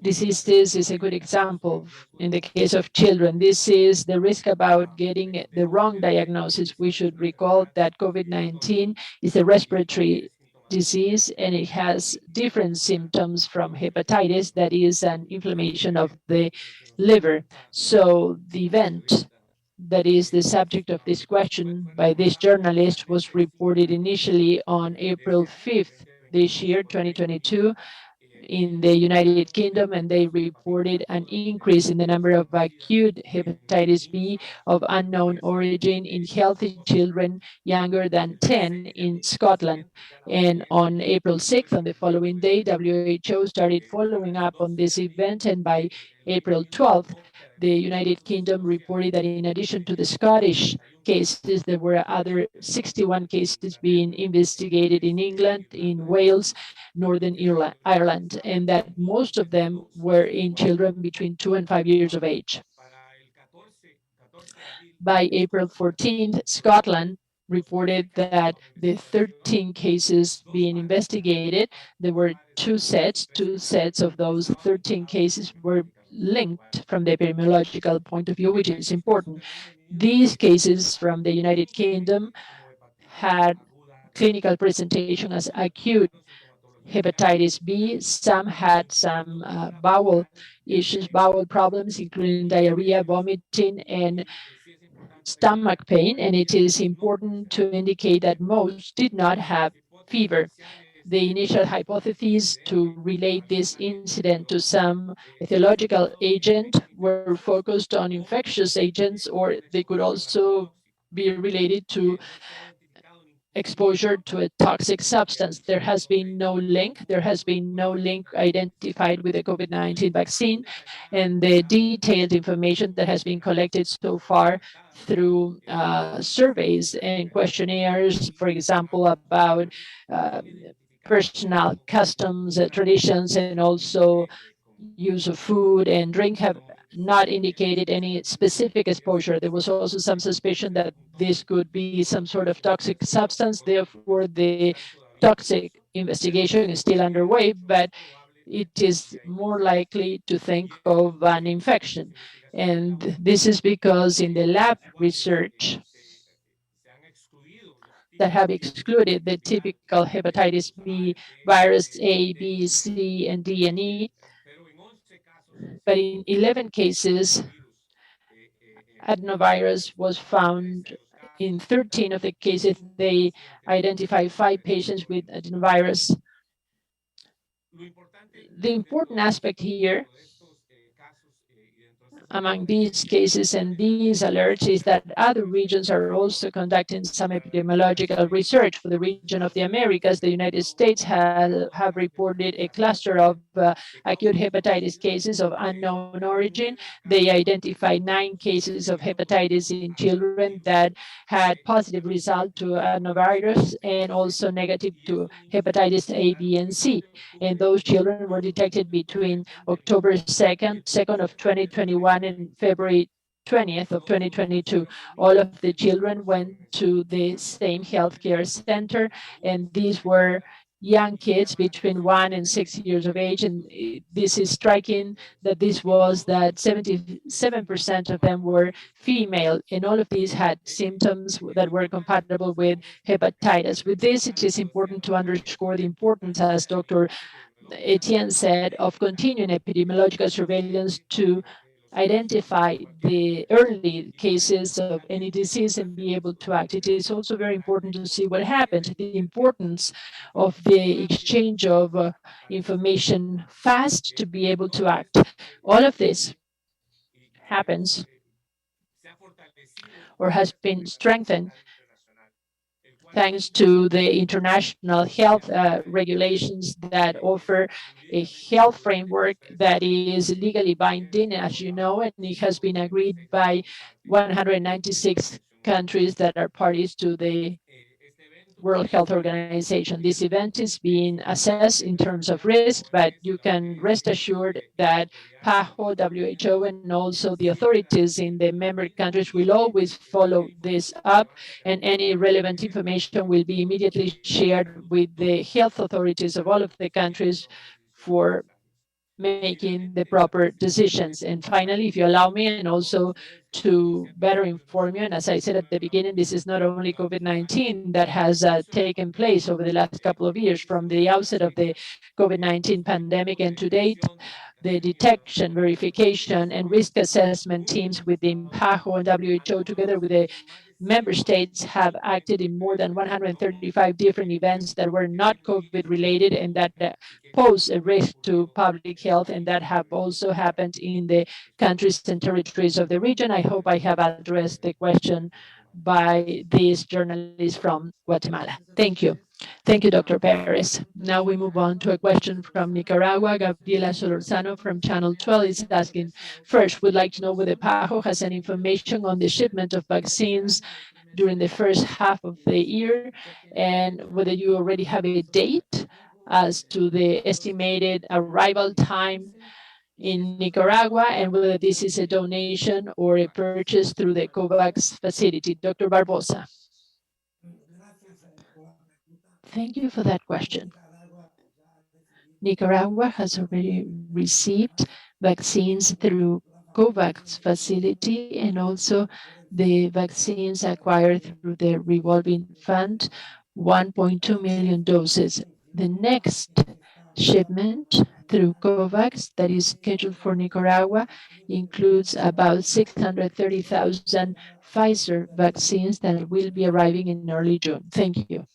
diseases is a good example in the case of children. This is the risk about getting the wrong diagnosis. We should recall that COVID-19 is a respiratory disease and it has different symptoms from hepatitis, that is an inflammation of the liver. So the event that is the subject of this question by this journalist was reported initially on April 5th this year, 2022, in the United Kingdom, and they reported an increase in the number of acute hepatitis B of unknown origin in healthy children younger than 10 in Scotland. And on April 6th, on the following day, WHO started following up on this event, and by April 12th, the United Kingdom reported that in addition to the Scottish cases, there were other 61 cases being investigated in England, in Wales, Northern Ireland, and that most of them were in children between 2 and 5 years of age. By April 14th, Scotland reported that the 13 cases being investigated, there were two sets of those 13 cases were linked from the epidemiological point of view, which is important. These cases from the United Kingdom had clinical presentation as acute hepatitis B. Some had some bowel issues, bowel problems, including diarrhea, vomiting, and stomach pain. And it is important to indicate that most did not have fever. The initial hypotheses to relate this incident to some etiological agent were focused on infectious agents, or they could also be related to exposure to a toxic substance. There has been no link. There has been no link identified with the COVID-19 vaccine, and the detailed information that has been collected so far through surveys and questionnaires, for example, about personal customs, traditions, and also use of food and drink have not indicated any specific exposure. There was also some suspicion that this could be some sort of toxic substance. Therefore, the toxic investigation is still underway, but it is more likely to think of an infection. And this is because in the lab research that have excluded the typical hepatitis B virus A, B, C, and D, and E. But in 11 cases, adenovirus was found. In 13 of the cases, they identified 5 patients with adenovirus. The important aspect here among these cases and these alerts is that other regions are also conducting some epidemiological research. For the region of the Americas, the United States have reported a cluster of acute hepatitis cases of unknown origin. They identified 9 cases of hepatitis in children that had positive result to adenovirus and also negative to hepatitis A, B, and C. And those children were detected between October 2nd of 2021 and February 20th of 2022. All of the children went to the same healthcare center, and these were young kids between 1 and 6 years of age. And this is striking that this was that 77% of them were female, and all of these had symptoms that were compatible with hepatitis. With this, it is important to underscore the importance, as Dr. Etienne said, of continuing epidemiological surveillance to identify the early cases of any disease and be able to act. It is also very important to see what happened, the importance of the exchange of information fast to be able to act. All of this happens or has been strengthened thanks to the international health regulations that offer a health framework that is legally binding, as you know, and it has been agreed by 196 countries that are parties to the World Health Organization. This event is being assessed in terms of risk, but you can rest assured that PAHO, WHO, and also the authorities in the member countries will always follow this up, and any relevant information will be immediately shared with the health authorities of all of the countries for making the proper decisions. And finally, if you allow me, and also to better inform you, and as I said at the beginning, this is not only COVID-19 that has taken place over the last couple of years from the outset of the COVID-19 pandemic, and to date, the detection, verification, and risk assessment teams within PAHO and WHO, together with the member states, have acted in more than 135 different events that were not COVID related and that pose a risk to public health, and that have also happened in the countries and territories of the region. I hope I have addressed the question by this journalist from Guatemala. Thank you. Thank you, Dr. Perez. Now we move on to a question from Nicaragua. Gabriela Solorzano from Channel 12 is asking, first, would like to know whether PAHO has any information on the shipment of vaccines during the first half of the year, and whether you already have a date as to the estimated arrival time in Nicaragua, and whether this is a donation or a purchase through the COVAX facility. Dr. Barbosa. Thank you for that question. Nicaragua has already received vaccines through COVAX facility, and also the vaccines acquired through the revolving fund, 1.2 million doses. The next shipment through COVAX that is scheduled for Nicaragua includes about 630,000 Pfizer vaccines that will be arriving in early June. Thank you.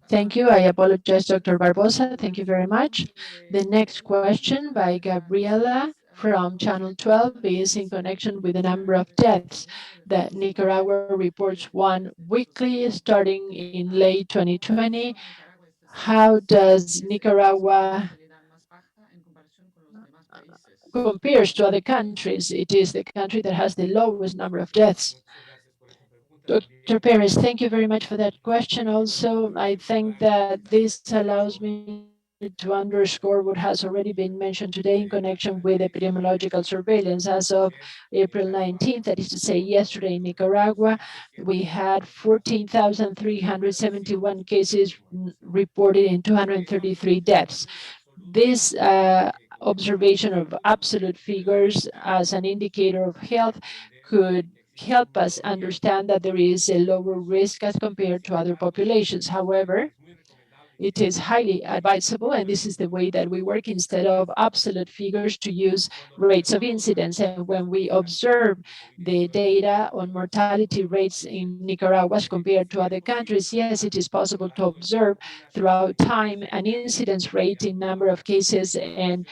Thank you. I apologize, Dr. Barbosa. Thank you very much. The next question by Gabriela from Channel 12 is in connection with the number of deaths that Nicaragua reports one weekly starting in late 2020. How does Nicaragua compares to other countries? It is the country that has the lowest number of deaths. Dr. Perez, thank you very much for that question. Also, I think that this allows me to underscore what has already been mentioned today in connection with epidemiological surveillance. As of April 19th, that is to say yesterday in Nicaragua, we had 14,371 cases reported and 233 deaths. This observation of absolute figures as an indicator of health could help us understand that there is a lower risk as compared to other populations. However, it is highly advisable, and this is the way that we work, instead of absolute figures, to use rates of incidence. And when we observe the data on mortality rates in Nicaragua as compared to other countries, yes, it is possible to observe throughout time an incidence rate in number of cases and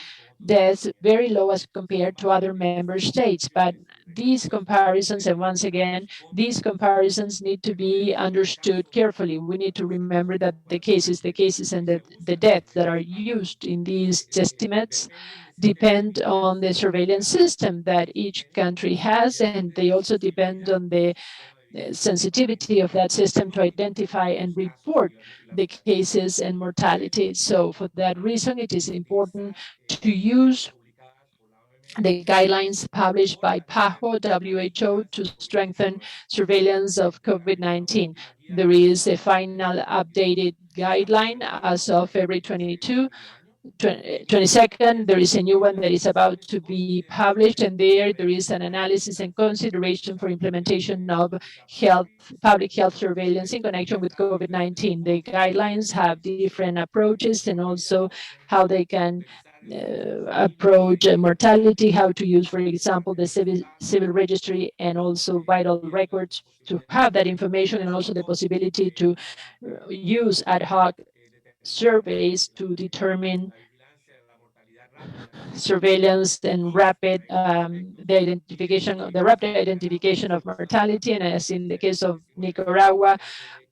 deaths very low as compared to other member states. But these comparisons, and once again, these comparisons need to be understood carefully. We need to remember that the cases and the deaths that are used in these estimates depend on the surveillance system that each country has, and they also depend on the sensitivity of that system to identify and report the cases and mortality. So for that reason, it is important to use the guidelines published by PAHO WHO to strengthen surveillance of COVID-19. There is a final updated guideline as of February 22nd. There is a new one that is about to be published, and there is an analysis and consideration for implementation of health, public health surveillance in connection with COVID-19. The guidelines have different approaches and also how they can approach mortality, how to use, for example, the civil registry and also vital records to have that information, and also the possibility to use ad hoc surveys to determine surveillance and the rapid identification of mortality. And as in the case of Nicaragua,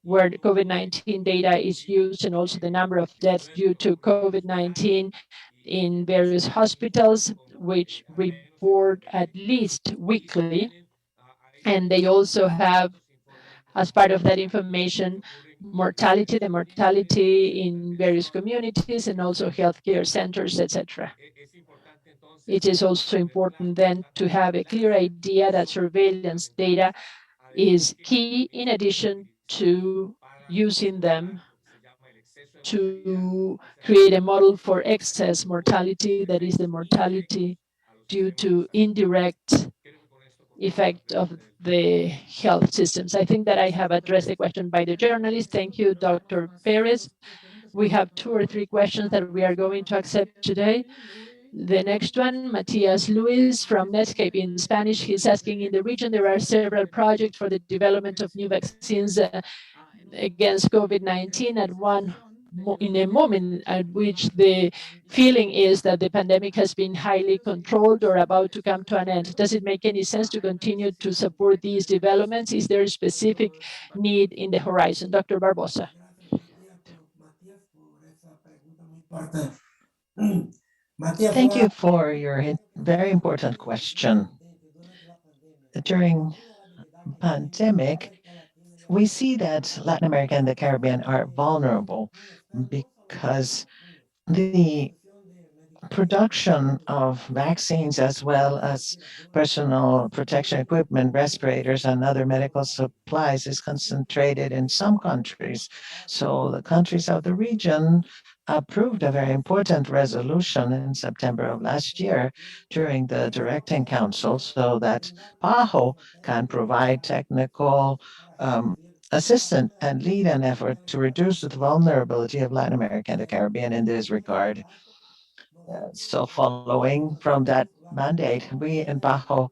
where COVID-19 data is used, and also the number of deaths due to COVID-19 in various hospitals, which report at least weekly. And they also have, as part of that information, the mortality in various communities, and also healthcare centers, etc. It is also important then to have a clear idea that surveillance data is key, in addition to using them to create a model for excess mortality, that is the mortality due to indirect effect of the health systems. I think that I have addressed the question by the journalist. Thank you, Dr. Perez. We have 2 or 3 questions that we are going to accept today. The next one, Matias Luis from Netscape in Spanish. He's asking, in the region, there are several projects for the development of new vaccines against COVID-19 in a moment at which the feeling is that the pandemic has been highly controlled or about to come to an end. Does it make any sense to continue to support these developments? Is there a specific need in the horizon? Dr. Barbosa. Thank you for your very important question. During pandemic, we see that Latin America and the Caribbean are vulnerable because the production of vaccines, as well as personal protection equipment, respirators, and other medical supplies, is concentrated in some countries. So the countries of the region approved a very important resolution in September of last year during the Directing Council, so that PAHO can provide technical assistance and lead an effort to reduce the vulnerability of Latin America and the Caribbean in this regard. So following from that mandate, we in PAHO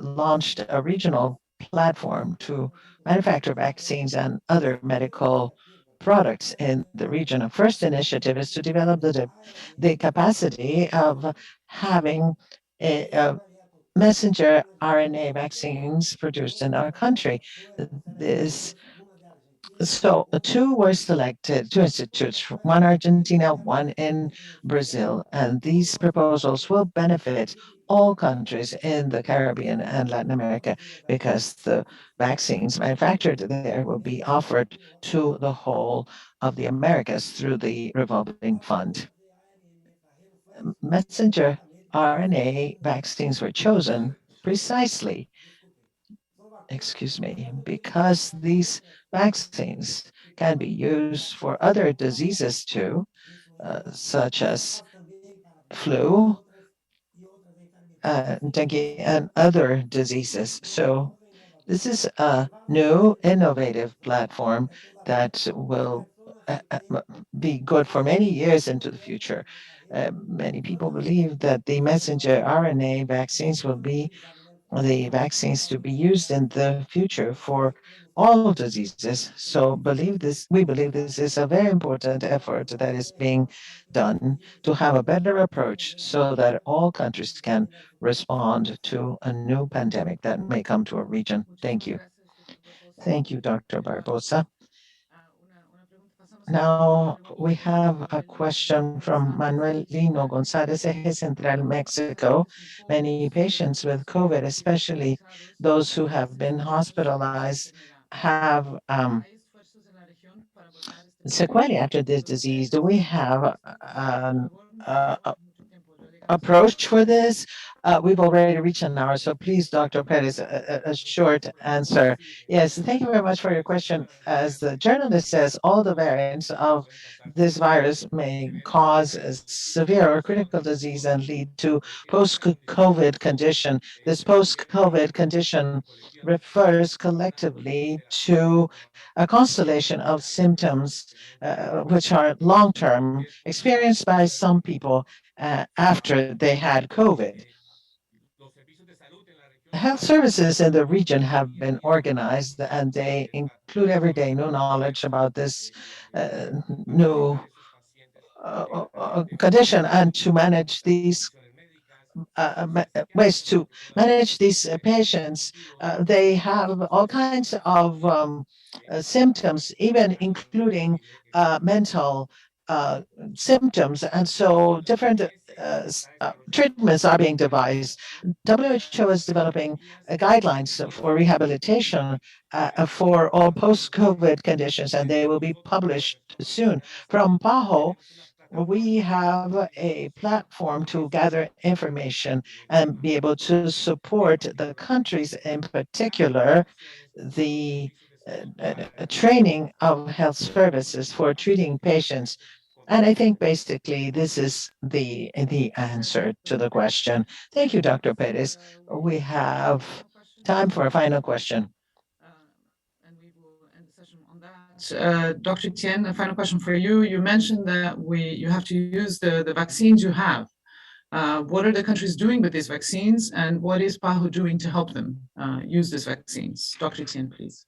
launched a regional platform to manufacture vaccines and other medical products in the region. A first initiative is to develop the capacity of having a messenger RNA vaccines produced in our country. So 2 were selected, 2 institutes, one Argentina, one in Brazil, and these proposals will benefit all countries in the Caribbean and Latin America, because the vaccines manufactured there will be offered to the whole of the Americas through the revolving fund. Messenger RNA vaccines were chosen precisely, because these vaccines can be used for other diseases too, such as flu, dengue, and other diseases. So this is a new innovative platform that will be good for many years into the future. Many people believe that the messenger RNA vaccines will be the vaccines to be used in the future for all diseases. So we believe this is a very important effort that is being done to have a better approach so that all countries can respond to a new pandemic that may come to a region. Thank you. Thank you, Dr. Barbosa. Now we have a question from Manuel Lino González, Eje Central, Mexico. Many patients with COVID, especially those who have been hospitalized, have sequelae after this disease. Do we have approach for this. We've already reached an hour, so please, Dr. Perez, a short answer. Yes, thank you very much for your question. As the journalist says, all the variants of this virus may cause a severe or critical disease and lead to post-COVID condition. This post-COVID condition refers collectively to a constellation of symptoms which are long-term, experienced by some people after they had COVID. Health services in the region have been organized and they include everyday new knowledge about this new condition and to manage these ways to manage these patients. They have all kinds of symptoms, even including mental symptoms. And so different treatments are being devised. WHO is developing guidelines for rehabilitation for all post-COVID conditions, and they will be published soon. From PAHO, we have a platform to gather information and be able to support the countries, in particular, the training of health services for treating patients. And I think basically this is the answer to the question. Thank you, Dr. Perez. We have time for a final question. And we will end the session on that. Dr. Etienne, a final question for you. You mentioned that you have to use the vaccines you have. What are the countries doing with these vaccines, and what is PAHO doing to help them use these vaccines? Dr. Etienne, please.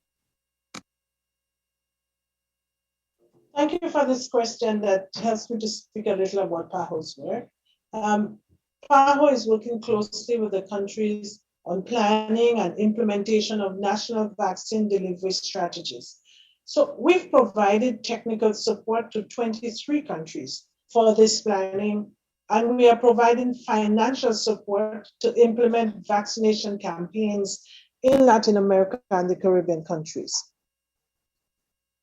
Thank you for this question that helps me to speak a little about PAHO's work. PAHO is working closely with the countries on planning and implementation of national vaccine delivery strategies. So we've provided technical support to 23 countries for this planning, and we are providing financial support to implement vaccination campaigns in Latin America and the Caribbean countries.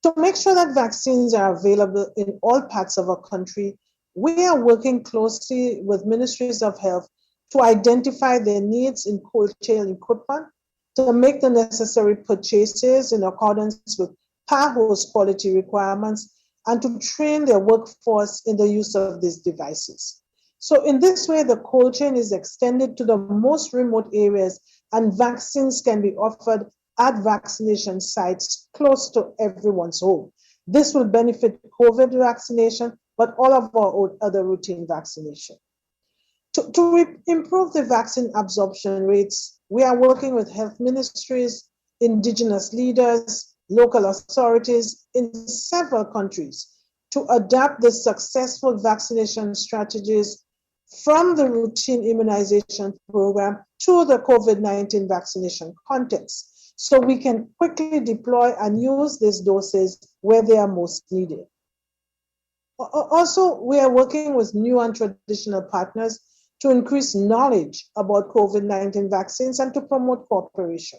To make sure that vaccines are available in all parts of our country, we are working closely with ministries of health to identify their needs in cold chain equipment, to make the necessary purchases in accordance with PAHO's quality requirements, and to train their workforce in the use of these devices. So in this way, the cold chain is extended to the most remote areas, and vaccines can be offered at vaccination sites close to everyone's home. This will benefit COVID vaccination, but all of our other routine vaccination. To improve the vaccine absorption rates, we are working with health ministries, indigenous leaders, local authorities in several countries to adapt the successful vaccination strategies from the routine immunization program to the COVID-19 vaccination context, so we can quickly deploy and use these doses where they are most needed. Also, we are working with new and traditional partners to increase knowledge about COVID-19 vaccines and to promote cooperation.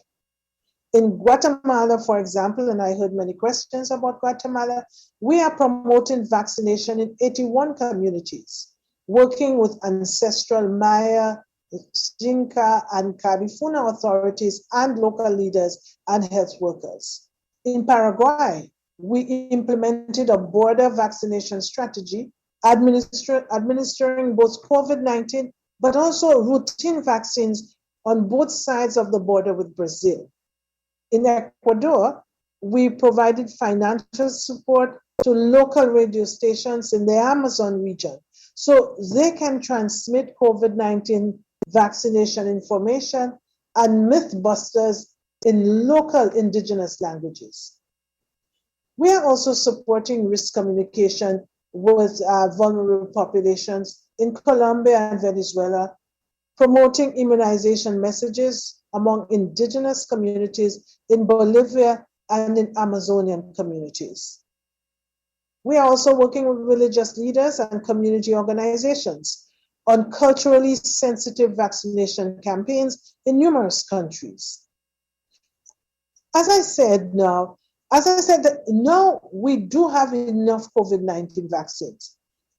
In Guatemala, for example, and I heard many questions about Guatemala, we are promoting vaccination in 81 communities, working with ancestral Maya, Xinca, and Carifuna authorities and local leaders and health workers. In Paraguay, we implemented a border vaccination strategy, administering both COVID-19, but also routine vaccines on both sides of the border with Brazil. In Ecuador, we provided financial support to local radio stations in the Amazon region so they can transmit COVID-19 vaccination information and mythbusters in local indigenous languages. We are also supporting risk communication with vulnerable populations in Colombia and Venezuela, promoting immunization messages among indigenous communities in Bolivia and in Amazonian communities. We are also working with religious leaders and community organizations on culturally sensitive vaccination campaigns in numerous countries. As I said, now we do have enough COVID-19 vaccines.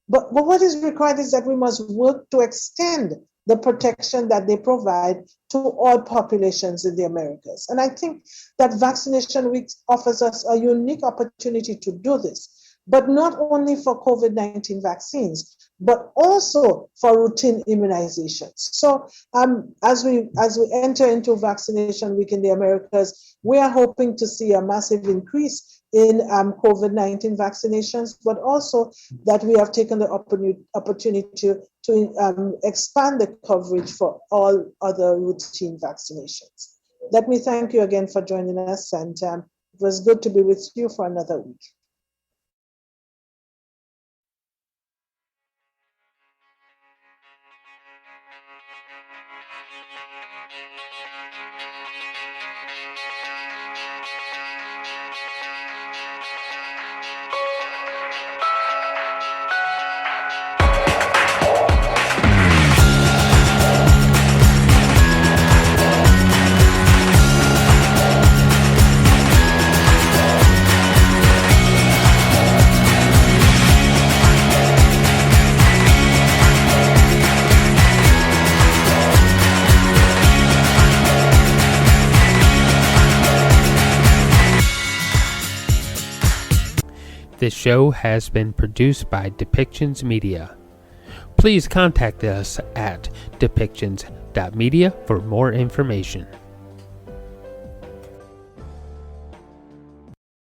But what is required is that we must work to extend the protection that they provide to all populations in the Americas. And I think that Vaccination Week offers us a unique opportunity to do this, but not only for COVID-19 vaccines, but also for routine immunizations. So as we enter into Vaccination Week in the Americas, we are hoping to see a massive increase in COVID-19 vaccinations, but also that we have taken the opportunity to expand the coverage for all other routine vaccinations. Let me thank you again for joining us, and it was good to be with you for another week. This show has been produced by Depictions Media. Please contact us at depictions.media for more information.